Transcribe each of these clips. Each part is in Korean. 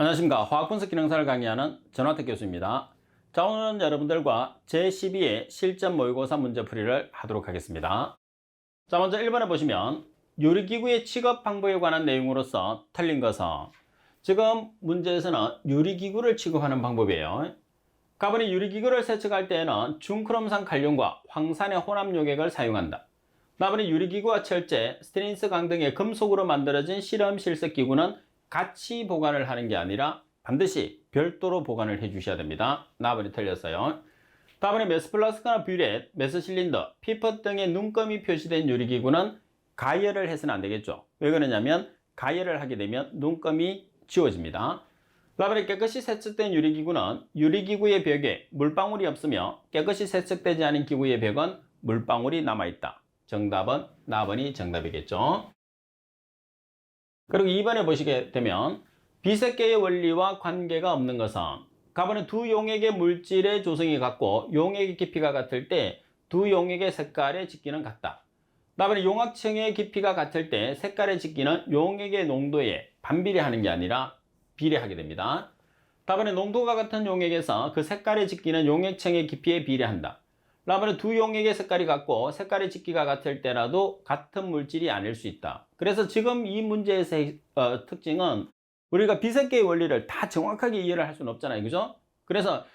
안녕하십니까. 화학분석 기능사를 강의하는 전화택 교수입니다. 자, 오늘은 여러분들과 제12회 실전 모의고사 문제풀이를 하도록 하겠습니다. 자, 먼저 1번에 보시면 유리기구의 취급 방법에 관한 내용으로서 틀린 것은, 지금 문제에서는 유리기구를 취급하는 방법이에요. 가번이 유리기구를 세척할 때에는 중크롬산 칼륨과 황산의 혼합 요객을 사용한다. 나번이 유리기구와 철제, 스테인리스 강 등의 금속으로 만들어진 실험 실습 기구는 같이 보관을 하는 게 아니라 반드시 별도로 보관을 해 주셔야 됩니다. 나번이 틀렸어요. 다음에 메스플라스크나 뷰렛, 메스실린더, 피펫 등의 눈금이 표시된 유리기구는 가열을 해서는 안 되겠죠. 왜 그러냐면 가열을 하게 되면 눈금이 지워집니다. 다음에 깨끗이 세척된 유리기구는 유리기구의 벽에 물방울이 없으며 깨끗이 세척되지 않은 기구의 벽은 물방울이 남아있다. 정답은 나번이 정답이겠죠. 그리고 2번에 보시게 되면 비색계의 원리와 관계가 없는 것은, 가번은 두 용액의 물질의 조성이 같고 용액의 깊이가 같을 때 두 용액의 색깔의 짙기는 같다. 다음에 용합층의 깊이가 같을 때 색깔의 짙기는 용액의 농도에 반비례하는 게 아니라 비례하게 됩니다. 다음에 농도가 같은 용액에서 그 색깔의 짙기는 용액층의 깊이에 비례한다. 다음에 두 용액의 색깔이 같고 색깔의 짙기가 같을 때라도 같은 물질이 아닐 수 있다. 그래서 지금 이 문제의 특징은 우리가 비색계의 원리를 다 정확하게 이해를 할 수는 없잖아요. 그죠? 그래서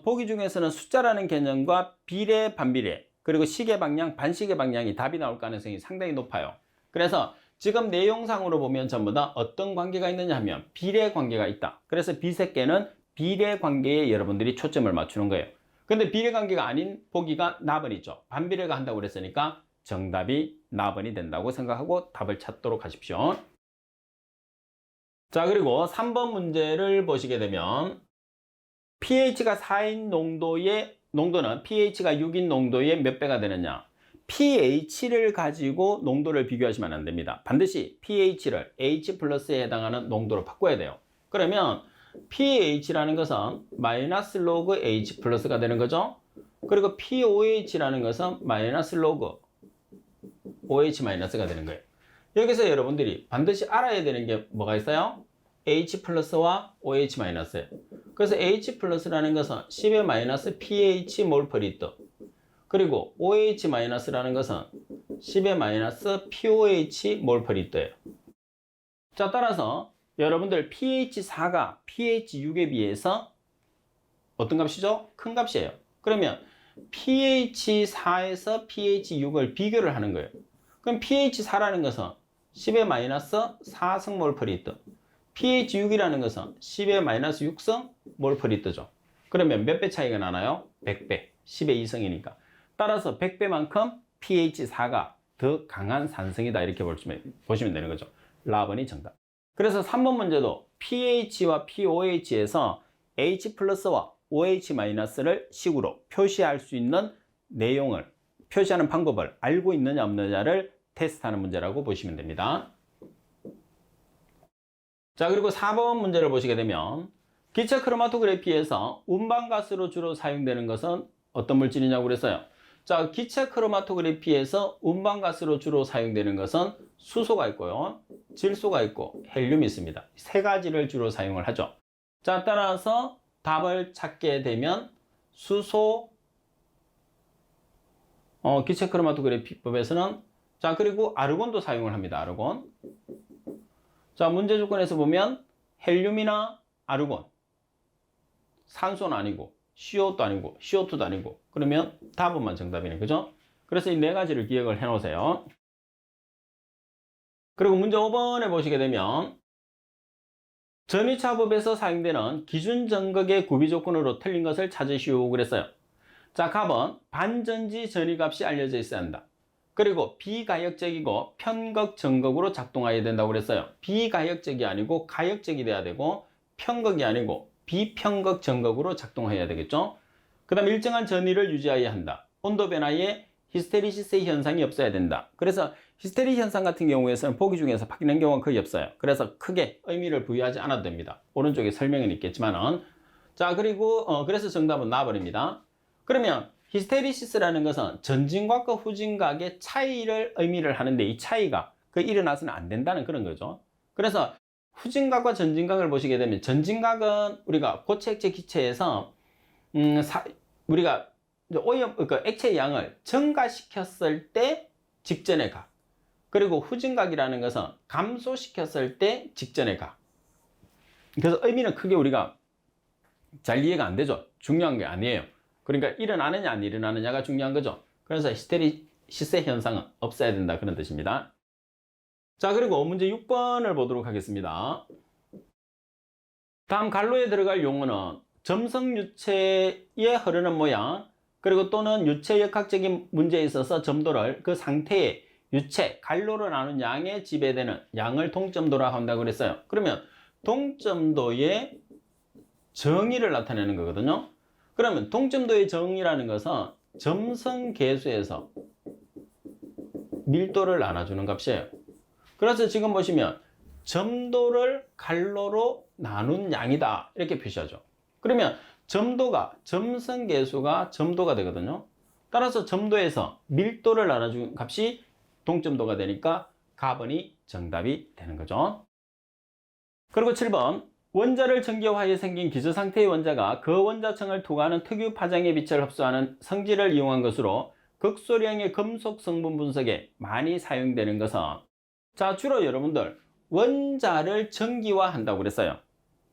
보기 중에서는 숫자라는 개념과 비례, 반비례, 그리고 시계 방향, 반시계 방향이 답이 나올 가능성이 상당히 높아요. 그래서 지금 내용상으로 보면 전부 다 어떤 관계가 있느냐 하면 비례 관계가 있다. 그래서 비색계는 비례 관계에 여러분들이 초점을 맞추는 거예요. 근데 비례관계가 아닌 보기가 나번이죠. 반비례가 한다고 그랬으니까 정답이 나번이 된다고 생각하고 답을 찾도록 하십시오. 자, 그리고 3번 문제를 보시게 되면 pH가 4인 농도는 pH가 6인 농도의 몇 배가 되느냐. pH를 가지고 농도를 비교하시면 안 됩니다. 반드시 pH를 H 플러스에 해당하는 농도로 바꿔야 돼요. 그러면 pH라는 것은 마이너스 로그 H 플러스가 되는 거죠. 그리고 pOH라는 것은 마이너스 로그 OH 마이너스가 되는 거예요. 여기서 여러분들이 반드시 알아야 되는 게 뭐가 있어요? H 플러스와 OH 마이너스예요. 그래서 H 플러스라는 것은 10의 마이너스 pH 몰 퍼 리터, 그리고 OH 마이너스라는 것은 10의 마이너스 pOH 몰 퍼 리터예요. 자, 따라서 여러분들 pH4가 pH6에 비해서 어떤 값이죠? 큰 값이에요. 그러면 pH4에서 pH6을 비교를 하는 거예요. 그럼 pH4라는 것은 10의 마이너스 4승 몰 퍼 리터, pH6이라는 것은 10의 마이너스 6승 몰 퍼 리터죠. 그러면 몇 배 차이가 나나요? 100배, 10의 2승이니까. 따라서 100배만큼 pH4가 더 강한 산성이다, 이렇게 보시면 되는 거죠. 라번이 정답. 그래서 3번 문제도 pH와 pOH에서 H 플러스와 OH 마이너스를 식으로 표시할 수 있는 내용을, 표시하는 방법을 알고 있느냐 없느냐를 테스트하는 문제라고 보시면 됩니다. 자, 그리고 4번 문제를 보시게 되면 기체 크로마토그래피에서 운반가스로 주로 사용되는 것은 어떤 물질이냐고 그랬어요. 자, 기체 크로마토그래피에서 운반가스로 주로 사용되는 것은 수소가 있고요, 질소가 있고 헬륨이 있습니다. 세 가지를 주로 사용을 하죠. 자, 따라서 답을 찾게 되면 수소, 기체 크로마토그래피법에서는, 자, 그리고 아르곤도 사용을 합니다. 아르곤. 자, 문제 조건에서 보면 헬륨이나 아르곤, 산소는 아니고 CO2도 아니고 CO2도 아니고, 그러면 답은만 정답이네. 그죠? 그래서 이 네 가지를 기억을 해 놓으세요. 그리고 문제 5번에 보시게 되면 전위차법에서 사용되는 기준 전극의 구비 조건으로 틀린 것을 찾으시오 그랬어요. 자, 답은 반전지 전위값이 알려져 있어야 한다. 그리고 비가역적이고 편극 전극으로 작동해야 된다고 그랬어요. 비가역적이 아니고 가역적이 돼야 되고, 편극이 아니고 비편극 전극으로 작동해야 되겠죠. 그 다음 일정한 전위를 유지해야 한다. 온도 변화에 히스테리시스 현상이 없어야 된다. 그래서 히스테리 현상 같은 경우에서는 보기 중에서 바뀌는 경우가 거의 없어요. 그래서 크게 의미를 부여하지 않아도 됩니다. 오른쪽에 설명은 있겠지만은. 자, 그리고 그래서 정답은 나버립니다. 그러면 히스테리시스라는 것은 전진각과 후진각의 차이를 의미를 하는데, 이 차이가 일어나서는 안 된다는 그런 거죠. 그래서 후진각과 전진각을 보시게 되면 전진각은 우리가 고체, 액체, 기체에서 우리가 오염, 그러니까 액체의 양을 증가시켰을 때 직전의 각. 그리고 후진각이라는 것은 감소시켰을 때 직전의 각. 그래서 의미는 크게 우리가 잘 이해가 안 되죠. 중요한 게 아니에요. 그러니까 일어나느냐 안 일어나느냐가 중요한 거죠. 그래서 시세 현상은 없어야 된다, 그런 뜻입니다. 자, 그리고 문제 6번을 보도록 하겠습니다. 다음 갈로에 들어갈 용어는 점성 유체에 흐르는 모양, 그리고 또는 유체 역학적인 문제에 있어서 점도를 그 상태의 유체, 갈로로 나눈 양에 지배되는 양을 동점도라고 한다고 그랬어요. 그러면 동점도의 정의를 나타내는 거거든요. 그러면 동점도의 정의라는 것은 점성 계수에서 밀도를 나눠주는 값이에요. 그래서 지금 보시면 점도를 갈로로 나눈 양이다, 이렇게 표시하죠. 그러면 점성 계수가 점도가 되거든요. 따라서 점도에서 밀도를 나눠준 값이 동점도가 되니까 가번이 정답이 되는 거죠. 그리고 7번, 원자를 전기화해 생긴 기저상태의 원자가 그 원자층을 투과하는 특유 파장의 빛을 흡수하는 성질을 이용한 것으로 극소량의 금속 성분 분석에 많이 사용되는 것은, 자, 주로 여러분들 원자를 전기화한다고 그랬어요.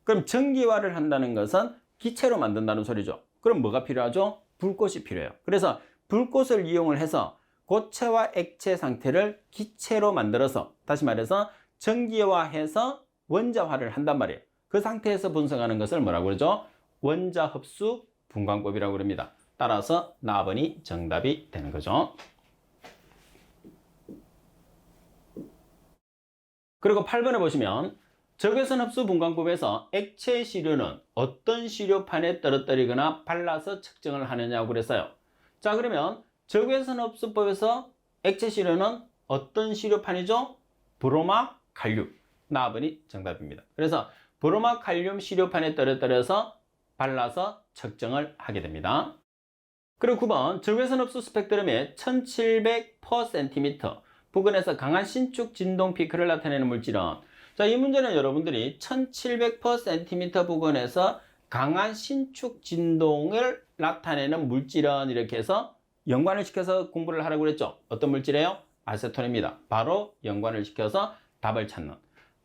그럼 전기화를 한다는 것은 기체로 만든다는 소리죠. 그럼 뭐가 필요하죠? 불꽃이 필요해요. 그래서 불꽃을 이용을 해서 고체와 액체 상태를 기체로 만들어서, 다시 말해서 전기화해서 원자화를 한단 말이에요. 그 상태에서 분석하는 것을 뭐라고 그러죠? 원자 흡수 분광법이라고 그럽니다. 따라서 4번이 정답이 되는 거죠. 그리고 8번에 보시면 적외선 흡수 분광법에서 액체 시료는 어떤 시료판에 떨어뜨리거나 발라서 측정을 하느냐고 그랬어요. 자, 그러면 적외선 흡수법에서 액체 시료는 어떤 시료판이죠? 브로마 칼륨. 4번이 정답입니다. 그래서 브로마 칼륨 시료판에 떨어뜨려서 발라서 측정을 하게 됩니다. 그리고 9번, 적외선 흡수 스펙트럼의 1700/cm 부근에서 강한 신축 진동 피크를 나타내는 물질은, 자, 이 문제는 여러분들이 1700/cm 부근에서 강한 신축 진동을 나타내는 물질은 이렇게 해서 연관을 시켜서 공부를 하라고 그랬죠. 어떤 물질이에요? 아세톤입니다. 바로 연관을 시켜서 답을 찾는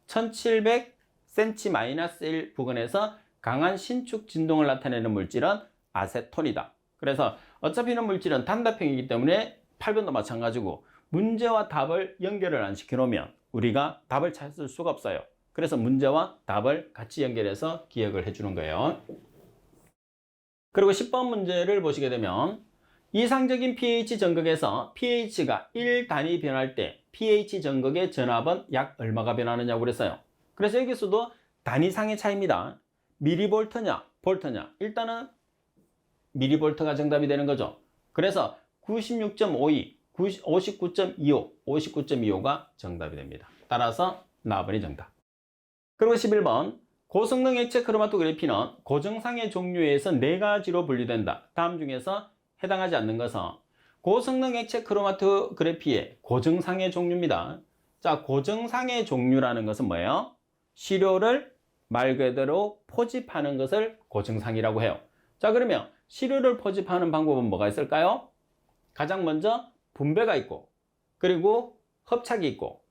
1700cm-1 부근에서 강한 신축 진동을 나타내는 물질은 아세톤이다. 그래서 어차피 이런 물질은 단답형이기 때문에 8번도 마찬가지고 문제와 답을 연결을 안 시켜놓으면 우리가 답을 찾을 수가 없어요. 그래서 문제와 답을 같이 연결해서 기억을 해주는 거예요. 그리고 10번 문제를 보시게 되면 이상적인 pH 전극에서 pH가 1단위 변할 때 pH 전극의 전압은 약 얼마가 변하느냐고 그랬어요. 그래서 여기서도 단위상의 차이입니다. 미리볼트냐 볼트냐, 일단은 미리볼트가 정답이 되는 거죠. 그래서 96.52, 59.25, 59.25가 정답이 됩니다. 따라서 4번이 정답. 그리고 11번, 고성능 액체 크로마토그래피는 고정상의 종류에서 4가지로 분류된다. 다음 중에서 해당하지 않는 것은, 고성능 액체 크로마토그래피의 고정상의 종류입니다. 자, 고정상의 종류라는 것은 뭐예요? 시료를 말 그대로 포집하는 것을 고정상이라고 해요. 자, 그러면 시료를 포집하는 방법은 뭐가 있을까요? 가장 먼저 분배가 있고, 그리고 hợp착이 있고,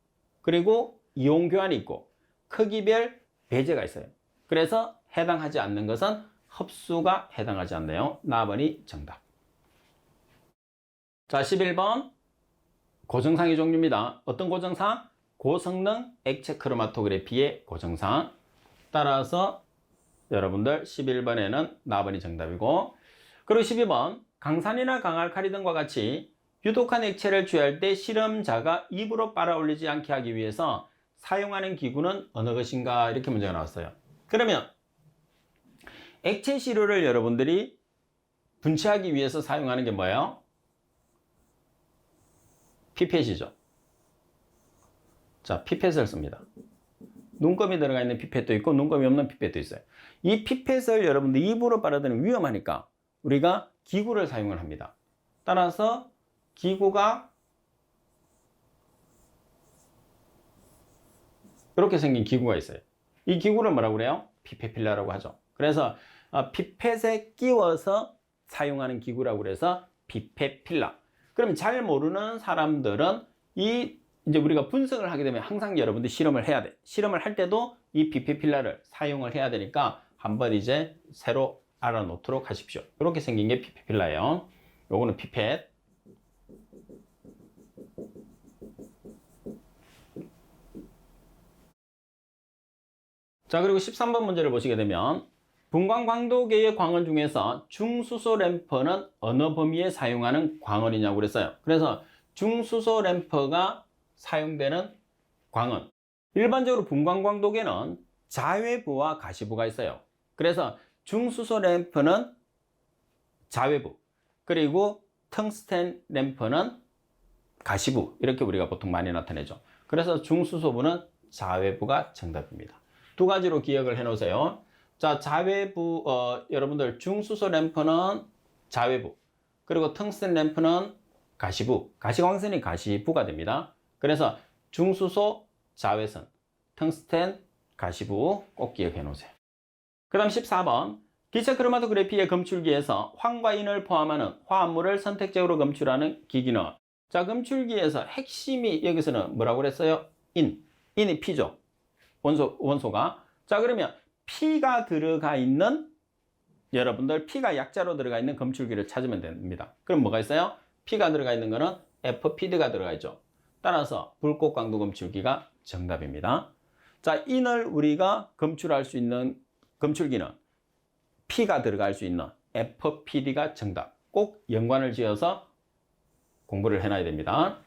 그리고 이온 교환이 있고, 크기별 배제가 있어요. 그래서 해당하지 않는 것은 흡수가 해당하지 않네요. 4번이 정답. 자, 11번 고정상의 종류입니다. 어떤 고정상? 고성능 액체 크로마토그래피의 고정상. 따라서 여러분들 11번에는 4번이 정답이고, 그리고 12번, 강산이나 강알칼리 등과 같이 유독한 액체를 주의할 때 실험자가 입으로 빨아올리지 않게 하기 위해서 사용하는 기구는 어느 것인가, 이렇게 문제가 나왔어요. 그러면 액체 시료를 여러분들이 분치하기 위해서 사용하는 게 뭐예요? 피펫이죠. 자, 피펫을 씁니다. 눈금이 들어가 있는 피펫도 있고 눈금이 없는 피펫도 있어요. 이 피펫을 여러분들 입으로 빨아들이면 위험하니까 우리가 기구를 사용을 합니다. 따라서 기구가 이렇게 생긴 기구가 있어요. 이 기구를 뭐라고 그래요? 피펫 필러라고 하죠. 그래서 피펫에 끼워서 사용하는 기구라고 그래서 피펫 필러. 그럼 잘 모르는 사람들은 이제 우리가 분석을 하게 되면 항상 여러분들 실험을 해야 돼. 실험을 할 때도 이 피펫 필러를 사용을 해야 되니까 한번 이제 새로 알아놓도록 하십시오. 이렇게 생긴 게 피펫 필러예요. 요거는 피펫. 자, 그리고 13번 문제를 보시게 되면 분광광도계의 광원 중에서 중수소 램퍼는 어느 범위에 사용하는 광원이냐고 그랬어요. 그래서 중수소 램퍼가 사용되는 광원. 일반적으로 분광광도계는 자외부와 가시부가 있어요. 그래서 중수소 램퍼는 자외부, 그리고 텅스텐 램퍼는 가시부, 이렇게 우리가 보통 많이 나타내죠. 그래서 중수소부는 자외부가 정답입니다. 두 가지로 기억을 해 놓으세요. 자, 자외부, 여러분들 중수소 램프는 자외부, 그리고 텅스텐 램프는 가시부, 가시광선이 가시부가 됩니다. 그래서 중수소 자외선, 텅스텐 가시부 꼭 기억해 놓으세요. 그 다음 14번 기체 크로마토그래피의 검출기에서 황과 인을 포함하는 화합물을 선택적으로 검출하는 기기는, 자, 검출기에서 핵심이 여기서는 뭐라고 그랬어요? 인이 P죠. 원소가. 자, 그러면 P가 들어가 있는, 여러분들 P가 약자로 들어가 있는 검출기를 찾으면 됩니다. 그럼 뭐가 있어요? P가 들어가 있는 거는 FPD가 들어가 있죠. 따라서 불꽃 강도 검출기가 정답입니다. 자, 인을 우리가 검출할 수 있는 검출기는 P가 들어갈 수 있는 FPD가 정답. 꼭 연관을 지어서 공부를 해놔야 됩니다.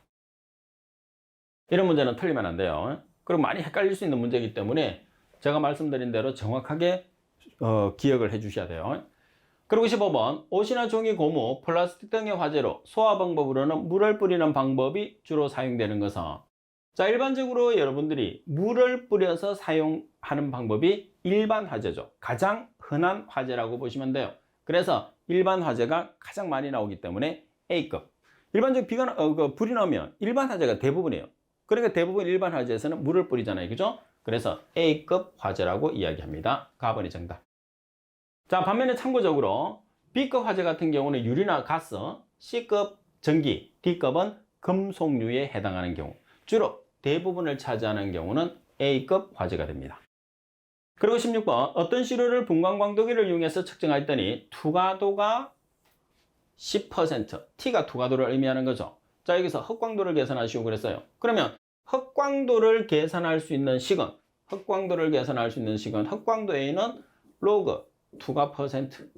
이런 문제는 틀리면 안 돼요. 그리고 많이 헷갈릴 수 있는 문제이기 때문에 제가 말씀드린 대로 정확하게 기억을 해 주셔야 돼요. 그리고 15번 옷이나 종이, 고무, 플라스틱 등의 화재로 소화 방법으로는 물을 뿌리는 방법이 주로 사용되는 것은, 자, 일반적으로 여러분들이 물을 뿌려서 사용하는 방법이 일반 화재죠. 가장 흔한 화재라고 보시면 돼요. 그래서 일반 화재가 가장 많이 나오기 때문에 A급. 일반적으로 불이 나면 일반 화재가 대부분이에요. 그러니까 대부분 일반 화재에서는 물을 뿌리잖아요. 그죠? 그래서 A급 화재라고 이야기합니다. 가번이 정답. 자, 반면에 참고적으로 B급 화재 같은 경우는 유리나 가스, C급 전기, D급은 금속류에 해당하는 경우, 주로 대부분을 차지하는 경우는 A급 화재가 됩니다. 그리고 16번 어떤 시료를 분광광도기를 이용해서 측정했더니 투과도가 10%, T가 투과도를 의미하는 거죠. 자, 여기서 흑광도를 계산하시오 그랬어요. 그러면 흑광도를 계산할 수 있는 식은, 흑광도 A는 로그 투과 퍼센트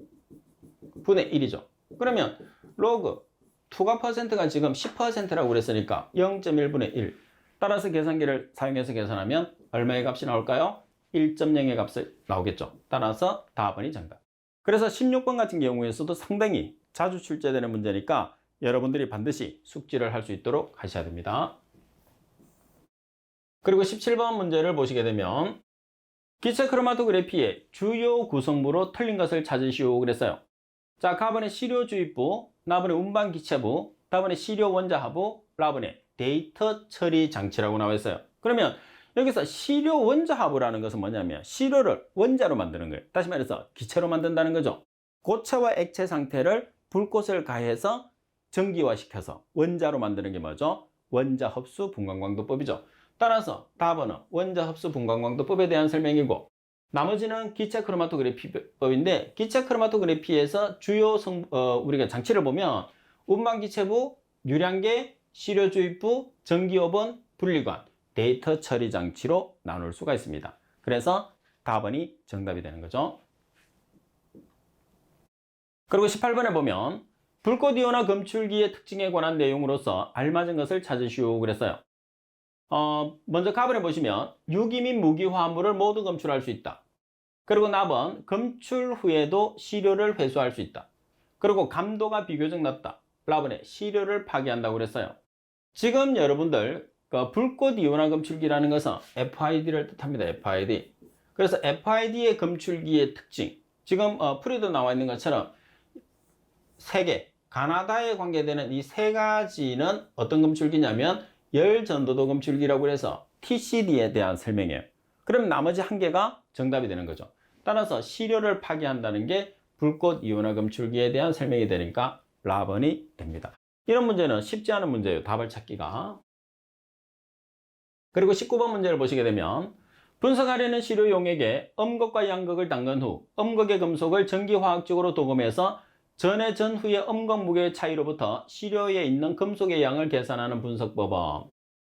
분의 1이죠. 그러면 로그 투과 퍼센트가 지금 10%라고 그랬으니까 0.1분의 1. 따라서 계산기를 사용해서 계산하면 얼마의 값이 나올까요? 1.0의 값이 나오겠죠. 따라서 답번이 정답. 그래서 16번 같은 경우에서도 상당히 자주 출제되는 문제니까 여러분들이 반드시 숙지를 할 수 있도록 하셔야 됩니다. 그리고 17번 문제를 보시게 되면 기체 크로마토그래피의 주요 구성부로 틀린 것을 찾으시오 그랬어요. 자, 가번의 시료 주입부, 나번의 운반 기체부, 다번의 시료 원자하부, 라번의 데이터 처리 장치라고 나와 있어요. 그러면 여기서 시료 원자하부라는 것은 뭐냐면 시료를 원자로 만드는 거예요. 다시 말해서 기체로 만든다는 거죠. 고체와 액체 상태를 불꽃을 가해서 전기화시켜서 원자로 만드는 게 뭐죠? 원자흡수 분광광도법이죠. 따라서 답은 원자흡수 분광광도법에 대한 설명이고, 나머지는 기체 크로마토그래피법인데, 기체 크로마토그래피에서 주요 우리가 장치를 보면 운반기체부, 유량계, 시료주입부, 전기오븐, 분리관, 데이터 처리 장치로 나눌 수가 있습니다. 그래서 답은이 정답이 되는 거죠. 그리고 18번에 보면 불꽃 이온화 검출기의 특징에 관한 내용으로서 알맞은 것을 찾으시오 그랬어요. 먼저 가번에 보시면 유기 및 무기 화합물을 모두 검출할 수 있다. 그리고 나번 검출 후에도 시료를 회수할 수 있다. 그리고 감도가 비교적 낮다. 라번에 시료를 파괴한다고 그랬어요. 지금 여러분들 불꽃 이온화 검출기라는 것은 FID를 뜻합니다. FID. 그래서 FID의 검출기의 특징, 지금 풀이도 나와 있는 것처럼 세 개, 가나다에 관계되는 이 세 가지는 어떤 검출기냐면 열전도도 검출기라고 해서 TCD에 대한 설명이에요. 그럼 나머지 한 개가 정답이 되는 거죠. 따라서 시료를 파괴한다는 게 불꽃 이온화금 줄기에 대한 설명이 되니까 라번이 됩니다. 이런 문제는 쉽지 않은 문제예요. 답을 찾기가. 그리고 19번 문제를 보시게 되면 분석하려는 시료 용액에 음극과 양극을 담근 후 음극의 금속을 전기화학적으로 도금해서 전해 전후의 음극 무게의 차이로부터 시료에 있는 금속의 양을 계산하는 분석법은,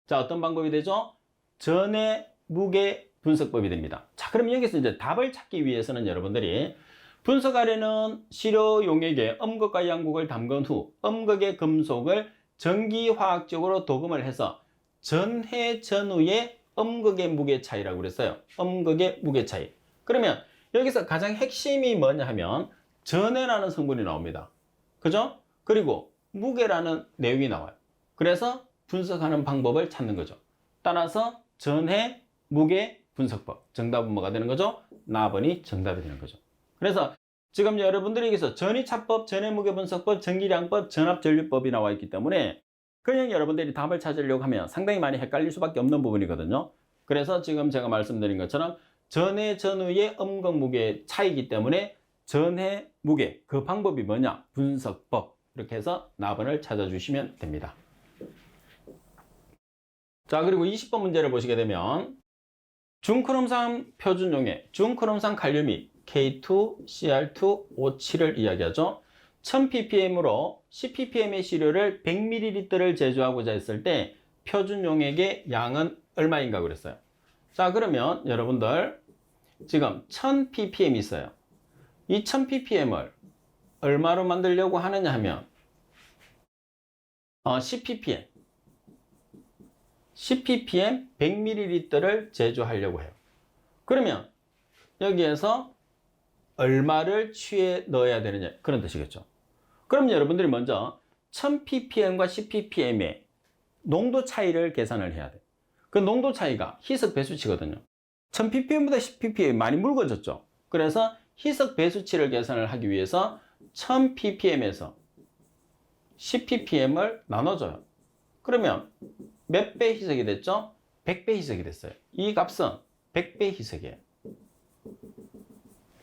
자, 어떤 방법이 되죠? 전해 무게 분석법이 됩니다. 자, 그럼 여기서 이제 답을 찾기 위해서는 여러분들이 분석하려는 시료 용액에 음극과 양극을 담근 후 음극의 금속을 전기화학적으로 도금을 해서 전해 전후의 음극의 무게 차이라고 그랬어요. 음극의 무게 차이. 그러면 여기서 가장 핵심이 뭐냐 하면 전해라는 성분이 나옵니다. 그죠? 그리고 무게라는 내용이 나와요. 그래서 분석하는 방법을 찾는 거죠. 따라서 전해 무게 분석법. 정답은 뭐가 되는 거죠? 나번이 정답이 되는 거죠. 그래서 지금 여러분들이 여기서 전이차법, 전해무게분석법, 전기량법, 전압전류법이 나와 있기 때문에 그냥 여러분들이 답을 찾으려고 하면 상당히 많이 헷갈릴 수밖에 없는 부분이거든요. 그래서 지금 제가 말씀드린 것처럼 전해, 전후의 음극 무게 차이기 때문에 전해, 무게, 그 방법이 뭐냐? 분석법. 이렇게 해서 나번을 찾아주시면 됩니다. 자, 그리고 20번 문제를 보시게 되면 중크롬산 표준용액, 중크롬산 칼륨이 K2CR2O7을 이야기하죠. 1000ppm으로 10ppm의 시료를 100ml를 제조하고자 했을 때 표준 용액의 양은 얼마인가 그랬어요. 자, 그러면 여러분들 지금 1000ppm 있어요. 이 1000ppm을 얼마로 만들려고 하느냐 하면 10ppm 100ml를 제조하려고 해요. 그러면 여기에서 얼마를 취해 넣어야 되느냐, 그런 뜻이겠죠. 그럼 여러분들이 먼저 1000ppm과 10ppm의 농도 차이를 계산을 해야 돼요. 그 농도 차이가 희석 배수치거든요. 1000ppm보다 10ppm 많이 묽어졌죠. 그래서 희석 배수치를 계산을 하기 위해서 1000ppm에서 10ppm을 나눠줘요. 그러면 몇 배 희석이 됐죠? 100배 희석이 됐어요. 이 값은 100배 희석이에요.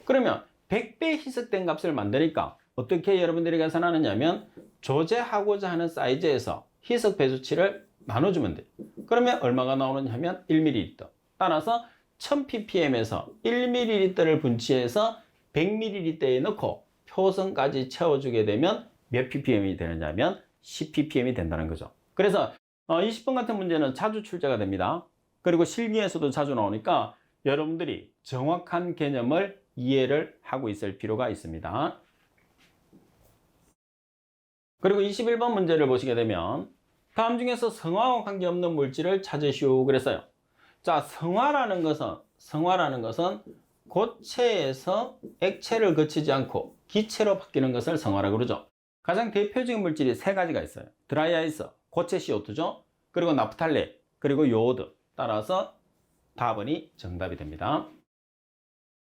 그러면 100배 희석된 값을 만드니까 어떻게 여러분들이 계산하느냐면 조제하고자 하는 사이즈에서 희석 배수치를 나눠주면 돼요. 그러면 얼마가 나오느냐 하면 1ml. 따라서 1000ppm에서 1ml를 분치해서 100ml에 넣고 표성까지 채워주게 되면 몇 ppm이 되느냐 하면 10ppm이 된다는 거죠. 그래서 20번 같은 문제는 자주 출제가 됩니다. 그리고 실기에서도 자주 나오니까 여러분들이 정확한 개념을 이해를 하고 있을 필요가 있습니다. 그리고 21번 문제를 보시게 되면 다음 중에서 성화와 관계없는 물질을 찾으시오 그랬어요. 자, 성화라는 것은 고체에서 액체를 거치지 않고 기체로 바뀌는 것을 성화라고 그러죠. 가장 대표적인 물질이 세 가지가 있어요. 드라이아이스, 고체 CO2죠. 그리고 나프탈렌, 그리고 요오드. 따라서 답은이 정답이 됩니다.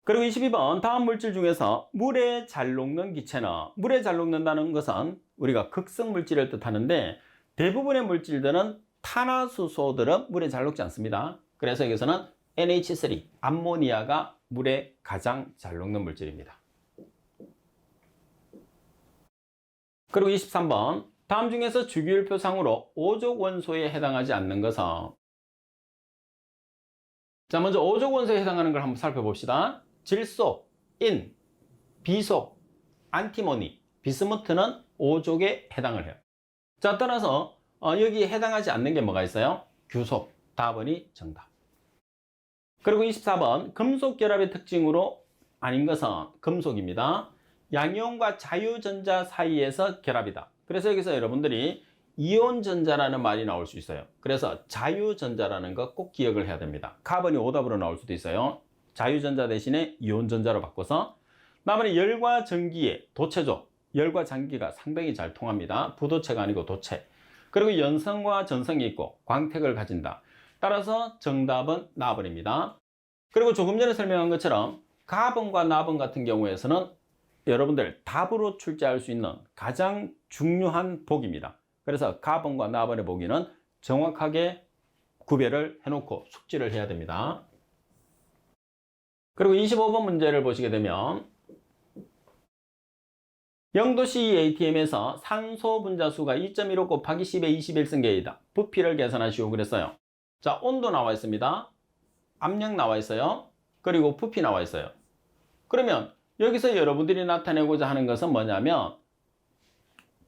그리고 22번 다음 물질 중에서 물에 잘 녹는 기체는, 물에 잘 녹는다는 것은 우리가 극성 물질을 뜻하는데 대부분의 물질들은 탄화수소들은 물에 잘 녹지 않습니다. 그래서 여기서는 NH3, 암모니아가 물에 가장 잘 녹는 물질입니다. 그리고 23번 다음 중에서 주기율표상으로 오족 원소에 해당하지 않는 것은, 자, 먼저 오족 원소에 해당하는 걸 한번 살펴봅시다. 질소, 인, 비소, 안티모니, 비스무트는 오족에 해당을 해요. 자, 따라서 여기에 해당하지 않는 게 뭐가 있어요? 규소, 답은이 정답. 그리고 24번 금속 결합의 특징으로 아닌 것은 금속입니다. 양이온과 자유전자 사이에서 결합이다. 그래서 여기서 여러분들이 이온전자라는 말이 나올 수 있어요. 그래서 자유전자라는 거 꼭 기억을 해야 됩니다. 카본이 오답으로 나올 수도 있어요. 자유전자 대신에 이온전자로 바꿔서. 나머지 열과 전기의 도체죠. 열과 전기가 상당히 잘 통합니다. 부도체가 아니고 도체. 그리고 연성과 전성이 있고 광택을 가진다. 따라서 정답은 나번입니다. 그리고 조금 전에 설명한 것처럼 가번과 나번 같은 경우에서는 여러분들 답으로 출제할 수 있는 가장 중요한 보기입니다. 그래서 가번과 나번의 보기는 정확하게 구별을 해놓고 숙지를 해야 됩니다. 그리고 25번 문제를 보시게 되면 영도시 ATM에서 산소 분자수가 2.15 곱하기 10의 21승계이다. 부피를 계산하시오 그랬어요. 자, 온도 나와 있습니다. 압력 나와 있어요. 그리고 부피 나와 있어요. 그러면 여기서 여러분들이 나타내고자 하는 것은 뭐냐면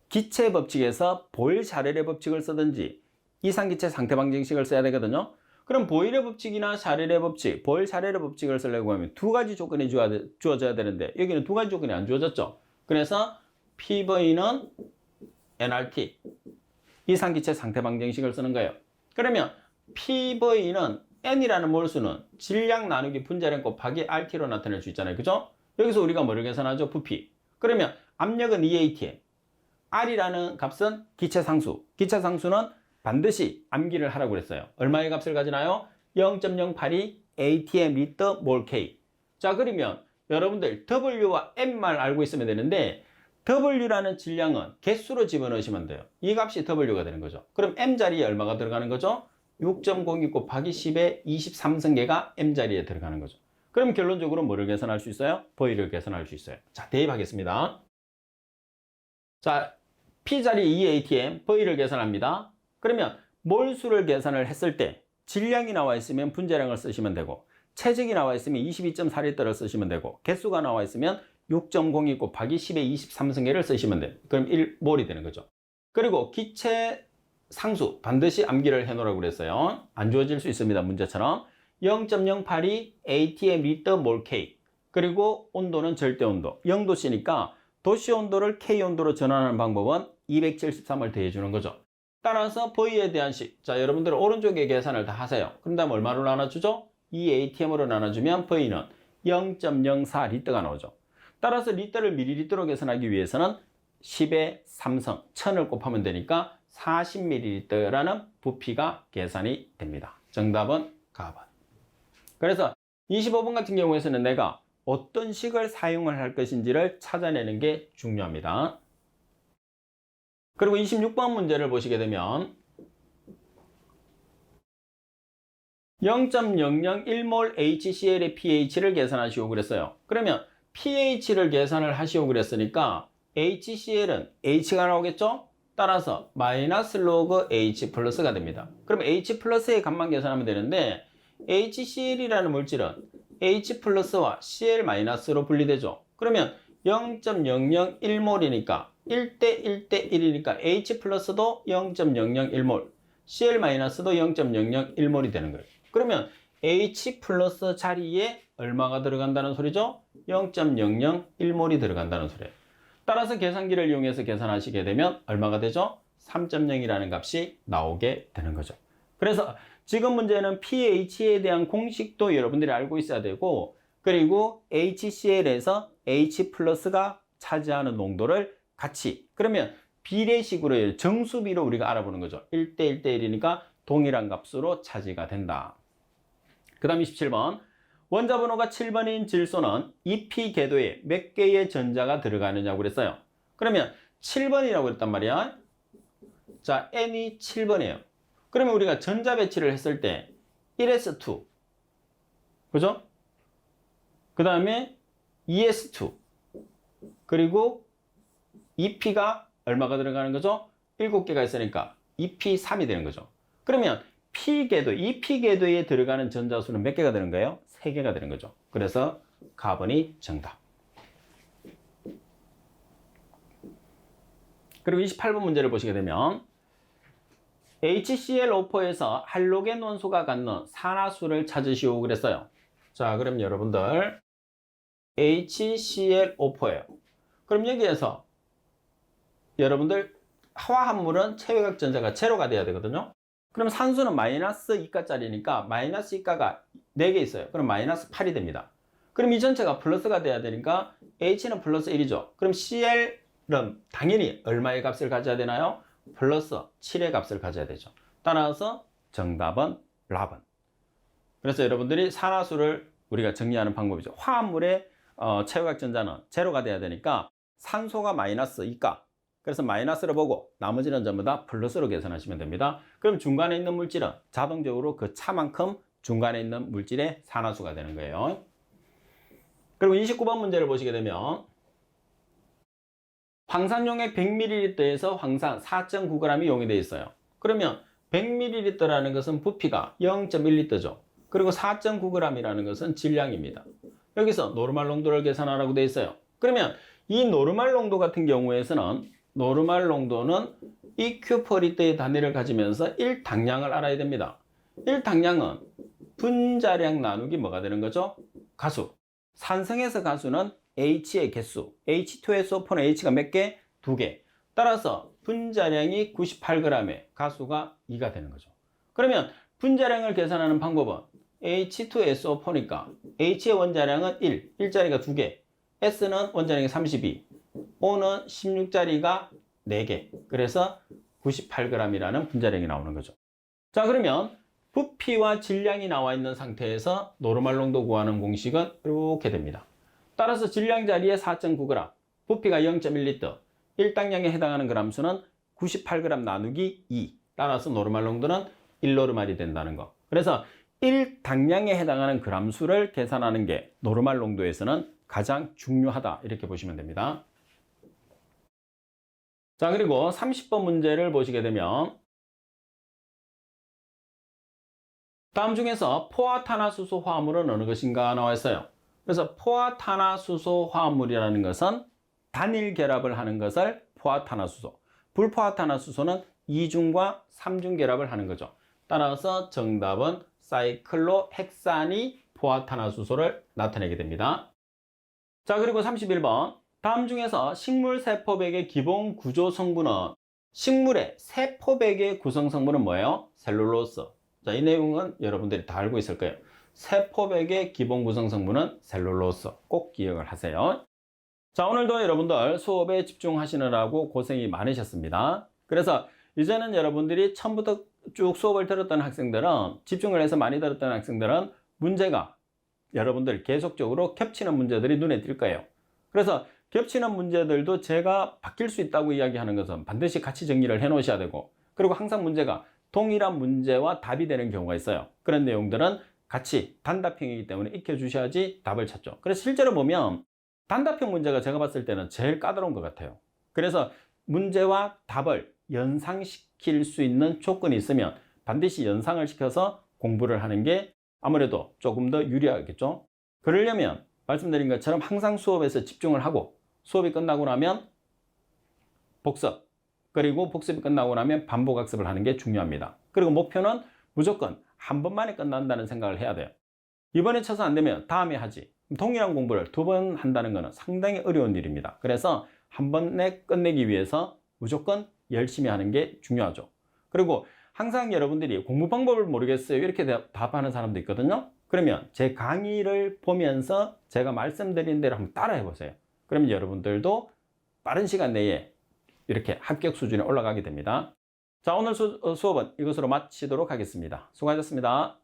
기체 법칙에서 보일-샤를의 법칙을 쓰든지 이상기체 상태방정식을 써야 되거든요. 그럼 보일의 법칙이나 샤를의 법칙, 보일-샤를의 법칙을 쓰려고 하면 두 가지 조건이 주어져야 되는데 여기는 두 가지 조건이 안 주어졌죠. 그래서 PV는 nRT, 이상기체 상태방정식을 쓰는 거예요. 그러면 PV는 N이라는 몰수는 질량 나누기 분자량 곱하기 RT로 나타낼 수 있잖아요. 그죠? 여기서 우리가 뭐를 계산하죠? 부피. 그러면 압력은 EATM, R이라는 값은 기체상수. 기체상수는 반드시 암기를 하라고 그랬어요. 얼마의 값을 가지나요? 0.082 ATM 리터 몰 K. 자, 그러면 여러분들 W와 M만 알고 있으면 되는데 W라는 질량은 개수로 집어넣으시면 돼요. 이 값이 W가 되는 거죠. 그럼 M 자리에 얼마가 들어가는 거죠? 6.02 곱하기 10의 23승계가 M 자리에 들어가는 거죠. 그럼 결론적으로 뭐를 계산할 수 있어요? V를 계산할 수 있어요. 자, 대입하겠습니다. 자, P 자리 EATM, V를 계산합니다. 그러면 몰수를 계산을 했을 때 질량이 나와 있으면 분자량을 쓰시면 되고 체적이 나와 있으면 22.4리터를 쓰시면 되고 개수가 나와 있으면 6.02 곱하기 10의 23승계를 쓰시면 돼요. 그럼 1몰이 되는 거죠. 그리고 기체 상수 반드시 암기를 해놓으라고 그랬어요. 안 주어질 수 있습니다. 문제처럼 0.082 ATM 리터 몰 K. 그리고 온도는 절대 온도 0도씨니까 도시 온도를 K 온도로 전환하는 방법은 273을 더해주는 거죠. 따라서 V에 대한 식. 자, 여러분들 오른쪽에 계산을 다 하세요. 그럼 다음 얼마로 나눠주죠? 이 ATM으로 나눠주면 V는 0.04 리터가 나오죠. 따라서 리터를 밀리리터로 계산하기 위해서는 10의 3성 1000을 곱하면 되니까 40ml라는 부피가 계산이 됩니다. 정답은 가번. 그래서 25번 같은 경우에서는 내가 어떤 식을 사용을 할 것인지를 찾아내는 게 중요합니다. 그리고 26번 문제를 보시게 되면 0.001몰 HCl의 pH를 계산하시오 그랬어요. 그러면 pH를 계산을 하시오 그랬으니까 HCl은 H가 나오겠죠? 따라서 마이너스 로그 H 플러스가 됩니다. 그럼 H 플러스의 값만 계산하면 되는데 HCl이라는 물질은 H 플러스와 Cl 마이너스로 분리되죠. 그러면 0.001몰이니까 1대 1대 1이니까 H 플러스도 0.001몰, Cl 마이너스도 0.001몰이 되는 거예요. 그러면 H 플러스 자리에 얼마가 들어간다는 소리죠? 0.001몰이 들어간다는 소리예요. 따라서 계산기를 이용해서 계산하시게 되면 얼마가 되죠? 3.0이라는 값이 나오게 되는 거죠. 그래서 지금 문제는 pH에 대한 공식도 여러분들이 알고 있어야 되고 그리고 HCl에서 H 플러스가 차지하는 농도를 같이 그러면 비례식으로 정수비로 우리가 알아보는 거죠. 1대 1대 1이니까 동일한 값으로 차지가 된다. 그 다음 27번 원자 번호가 7번인 질소는 EP 궤도에 몇 개의 전자가 들어가느냐고 그랬어요. 그러면 7번이라고 그랬단 말이야. 자, N이 7번이에요. 그러면 우리가 전자 배치를 했을 때 1s2 그죠? 그 다음에 2s2 그리고 EP가 얼마가 들어가는 거죠? 7개가 있으니까 EP3이 되는 거죠. 그러면 P궤도, EP궤도에 들어가는 전자수는 몇 개가 되는 거예요? 3개가 되는 거죠. 그래서 가번이 정답. 그리고 28번 문제를 보시게 되면 HClO4에서 할로겐 원소가 갖는 산화수를 찾으시오 그랬어요. 자, 그럼 여러분들 HClO4예요. 그럼 여기에서 여러분들 화합물은 체외각 전자가 제로가 돼야 되거든요. 그럼 산수는 마이너스 2가짜리니까 마이너스 2가가 4개 있어요. 그럼 마이너스 8이 됩니다. 그럼 이 전체가 플러스가 돼야 되니까 H는 플러스 1이죠. 그럼 Cl은 당연히 얼마의 값을 가져야 되나요? 플러스 7의 값을 가져야 되죠. 따라서 정답은 라번. 그래서 여러분들이 산화수를 우리가 정리하는 방법이죠. 화합물의 체외각 전자는 제로가 돼야 되니까 산소가 마이너스 2가 그래서 마이너스를 보고 나머지는 전부 다 플러스로 계산하시면 됩니다. 그럼 중간에 있는 물질은 자동적으로 그 차만큼 중간에 있는 물질의 산화수가 되는 거예요. 그리고 29번 문제를 보시게 되면 황산용액 100ml에서 황산 4.9g이 용이되어 있어요. 그러면 100ml라는 것은 부피가 0.1L죠. 그리고 4.9g이라는 것은 질량입니다. 여기서 노르말 농도를 계산하라고 되어 있어요. 그러면 이 노르말 농도 같은 경우에서는 노르말 농도는 EQ/L의 단위를 가지면서 1당량을 알아야 됩니다. 1당량은 분자량 나누기 뭐가 되는 거죠? 가수. 산성에서 가수는 H의 개수. H2SO4는 H가 몇 개? 2개. 따라서 분자량이 98g에 가수가 2가 되는 거죠. 그러면 분자량을 계산하는 방법은 H2SO4니까 H의 원자량은 1, 1자리가 2개, S는 원자량이 32, O는 16자리가 4개. 그래서 98g이라는 분자량이 나오는 거죠. 자, 그러면 부피와 질량이 나와 있는 상태에서 노르말 농도 구하는 공식은 이렇게 됩니다. 따라서 질량 자리에 4.9g, 부피가 0.1L, 1당량에 해당하는 그람수는 98g 나누기 2. 따라서 노르말 농도는 1노르말이 된다는 거. 그래서 1당량에 해당하는 그람수를 계산하는 게 노르말 농도에서는 가장 중요하다. 이렇게 보시면 됩니다. 자, 그리고 30번 문제를 보시게 되면 다음 중에서 포화탄화수소 화합물은 어느 것인가 나와 있어요. 그래서 포화탄화수소 화합물이라는 것은 단일 결합을 하는 것을 포화탄화수소, 불포화탄화수소는 2중과 3중 결합을 하는 거죠. 따라서 정답은 사이클로헥산이 포화탄화수소를 나타내게 됩니다. 자, 그리고 31번 다음 중에서 식물 세포백의 기본 구조 성분은 식물의 세포백의 구성 성분은 뭐예요? 셀룰로스. 자, 이 내용은 여러분들이 다 알고 있을 거예요. 세포백의 기본 구성 성분은 셀룰로스. 꼭 기억을 하세요. 자, 오늘도 여러분들 수업에 집중하시느라고 고생이 많으셨습니다. 그래서 이제는 여러분들이 처음부터 쭉 수업을 들었던 학생들은, 집중을 해서 많이 들었던 학생들은 문제가 여러분들 계속적으로 겹치는 문제들이 눈에 띌 거예요. 그래서 겹치는 문제들도 제가 바뀔 수 있다고 이야기하는 것은 반드시 같이 정리를 해 놓으셔야 되고, 그리고 항상 문제가 동일한 문제와 답이 되는 경우가 있어요. 그런 내용들은 같이 단답형이기 때문에 익혀주셔야지 답을 찾죠. 그래서 실제로 보면 단답형 문제가 제가 봤을 때는 제일 까다로운 것 같아요. 그래서 문제와 답을 연상시킬 수 있는 조건이 있으면 반드시 연상을 시켜서 공부를 하는 게 아무래도 조금 더 유리하겠죠. 그러려면 말씀드린 것처럼 항상 수업에서 집중을 하고, 수업이 끝나고 나면 복습, 그리고 복습이 끝나고 나면 반복 학습을 하는 게 중요합니다. 그리고 목표는 무조건 한 번만에 끝난다는 생각을 해야 돼요. 이번에 쳐서 안 되면 다음에 하지. 동일한 공부를 2번 한다는 것은 상당히 어려운 일입니다. 그래서 한 번에 끝내기 위해서 무조건 열심히 하는 게 중요하죠. 그리고 항상 여러분들이 공부 방법을 모르겠어요, 이렇게 답하는 사람도 있거든요. 그러면 제 강의를 보면서 제가 말씀드린 대로 한번 따라해 보세요. 그러면 여러분들도 빠른 시간 내에 이렇게 합격 수준에 올라가게 됩니다. 자, 오늘 수업은 이것으로 마치도록 하겠습니다. 수고하셨습니다.